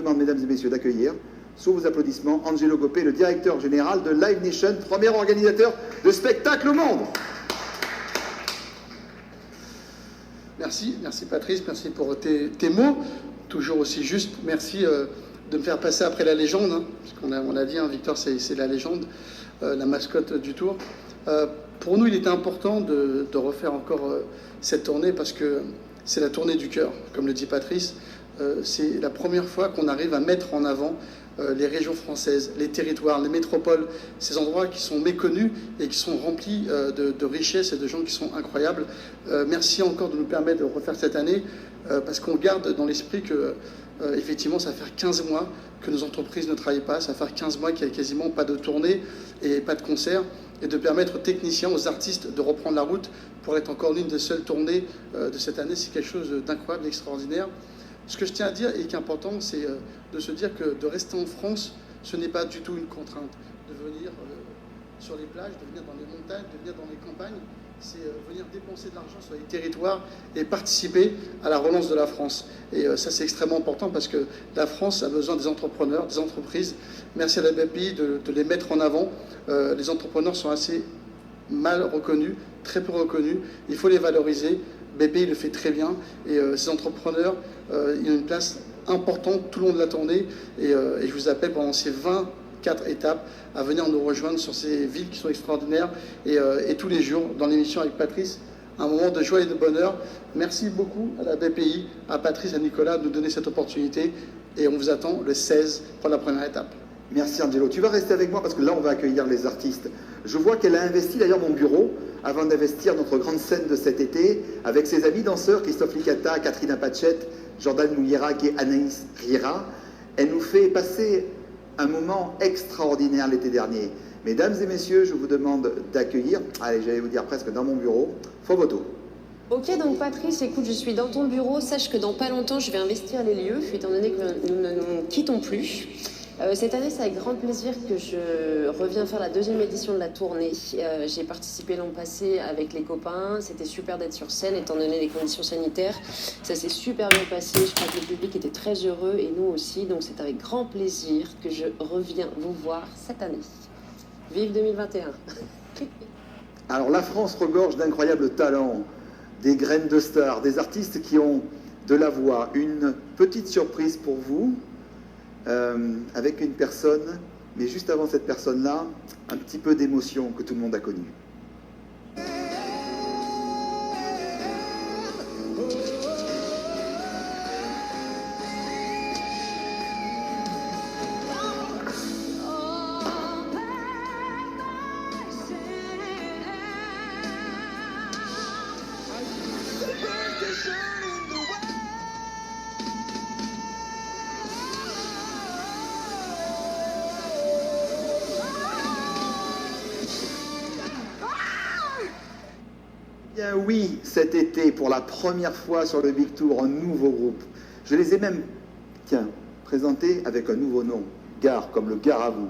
demande, mesdames et messieurs, d'accueillir, sous vos applaudissements, Angelo Gopé, le directeur général de Live Nation, premier organisateur de spectacle au monde. Merci Patrice, merci pour tes mots, toujours aussi justes. Merci de me faire passer après la légende, hein, parce qu'on a dit, hein, Victor, c'est la légende, la mascotte du Tour. Pour nous, il était important de refaire encore cette tournée, parce que c'est la tournée du cœur, comme le dit Patrice. C'est la première fois qu'on arrive à mettre en avant les régions françaises, les territoires, les métropoles, ces endroits qui sont méconnus et qui sont remplis de richesses et de gens qui sont incroyables. Merci encore de nous permettre de refaire cette année, parce qu'on garde dans l'esprit que, effectivement, ça va faire 15 mois que nos entreprises ne travaillent pas, ça va faire 15 mois qu'il n'y a quasiment pas de tournée et pas de concert, et de permettre aux techniciens, aux artistes de reprendre la route pour être encore l'une des seules tournées de cette année, c'est quelque chose d'incroyable, d'extraordinaire. Ce que je tiens à dire et qui est important, c'est de se dire que de rester en France, ce n'est pas du tout une contrainte. De venir sur les plages, de venir dans les montagnes, de venir dans les campagnes, c'est venir dépenser de l'argent sur les territoires et participer à la relance de la France. Et ça, c'est extrêmement important parce que la France a besoin des entrepreneurs, des entreprises. Merci à la BPI de les mettre en avant. Les entrepreneurs sont assez mal reconnus, très peu reconnus. Il faut les valoriser. BPI le fait très bien et ces entrepreneurs, ils ont une place importante tout le long de la tournée et je vous appelle pendant ces 24 étapes à venir nous rejoindre sur ces villes qui sont extraordinaires et tous les jours dans l'émission avec Patrice, un moment de joie et de bonheur. Merci beaucoup à la BPI, à Patrice, à Nicolas de nous donner cette opportunité et on vous attend le 16 pour la première étape. Merci Angelo. Tu vas rester avec moi parce que là, on va accueillir les artistes. Je vois qu'elle a investi d'ailleurs mon bureau avant d'investir notre grande scène de cet été avec ses amis danseurs, Christophe Licata, Catherine Apachette, Jordan Mouillerac et Anaïs Riera. Elle nous fait passer un moment extraordinaire l'été dernier. Mesdames et messieurs, je vous demande d'accueillir, allez, j'allais vous dire presque dans mon bureau, Fovoto. Ok, donc Patrice, écoute, je suis dans ton bureau. Sache que dans pas longtemps, je vais investir les lieux, étant donné que nous ne nous quittons plus. Cette année, c'est avec grand plaisir que je reviens faire la deuxième édition de la tournée. J'ai participé l'an passé avec les copains. C'était super d'être sur scène, étant donné les conditions sanitaires. Ça s'est super bien passé. Je crois que le public était très heureux et nous aussi. Donc c'est avec grand plaisir que je reviens vous voir cette année. Vive 2021. Alors la France regorge d'incroyables talents, des graines de stars, des artistes qui ont de la voix. Une petite surprise pour vous. Avec une personne, mais juste avant cette personne-là, un petit peu d'émotion que tout le monde a connue. Bien oui, cet été, pour la première fois sur le Big Tour, un nouveau groupe. Je les ai même, présentés avec un nouveau nom, Gare, comme le Gare à vous.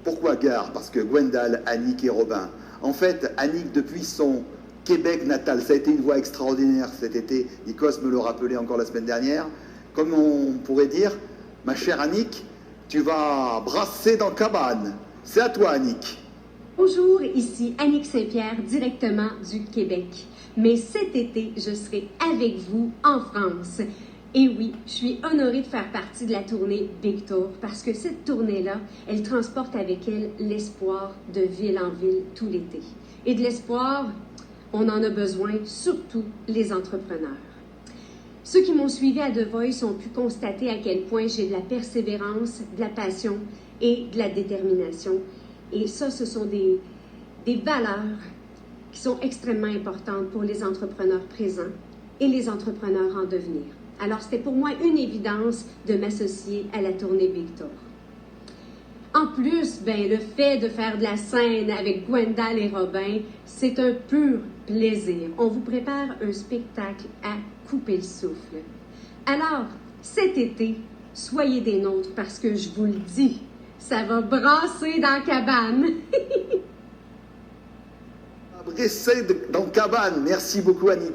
Pourquoi Gare? Parce que Gwendal, Annick et Robin. En fait, Annick, depuis son Québec natal, ça a été une voix extraordinaire cet été. Nikos me le rappelait encore la semaine dernière. Comme on pourrait dire, ma chère Annick, tu vas brasser dans cabane. C'est à toi, Annick. Bonjour, ici Annick Saint-Pierre, directement du Québec. Mais cet été, je serai avec vous en France. Et oui, je suis honorée de faire partie de la tournée Big Tour parce que cette tournée-là, elle transporte avec elle l'espoir de ville en ville tout l'été. Et de l'espoir, on en a besoin, surtout les entrepreneurs. Ceux qui m'ont suivi à The Voice ont pu constater à quel point j'ai de la persévérance, de la passion et de la détermination. Et ça, ce sont des valeurs qui sont extrêmement importantes pour les entrepreneurs présents et les entrepreneurs en devenir. Alors, c'était pour moi une évidence de m'associer à la tournée Big Tour. En plus, le fait de faire de la scène avec Gwendal et Robin, c'est un pur plaisir. On vous prépare un spectacle à couper le souffle. Alors, cet été, soyez des nôtres parce que je vous le dis, ça va brasser dans la cabane. Brasser dans cabane. Merci beaucoup, Annie.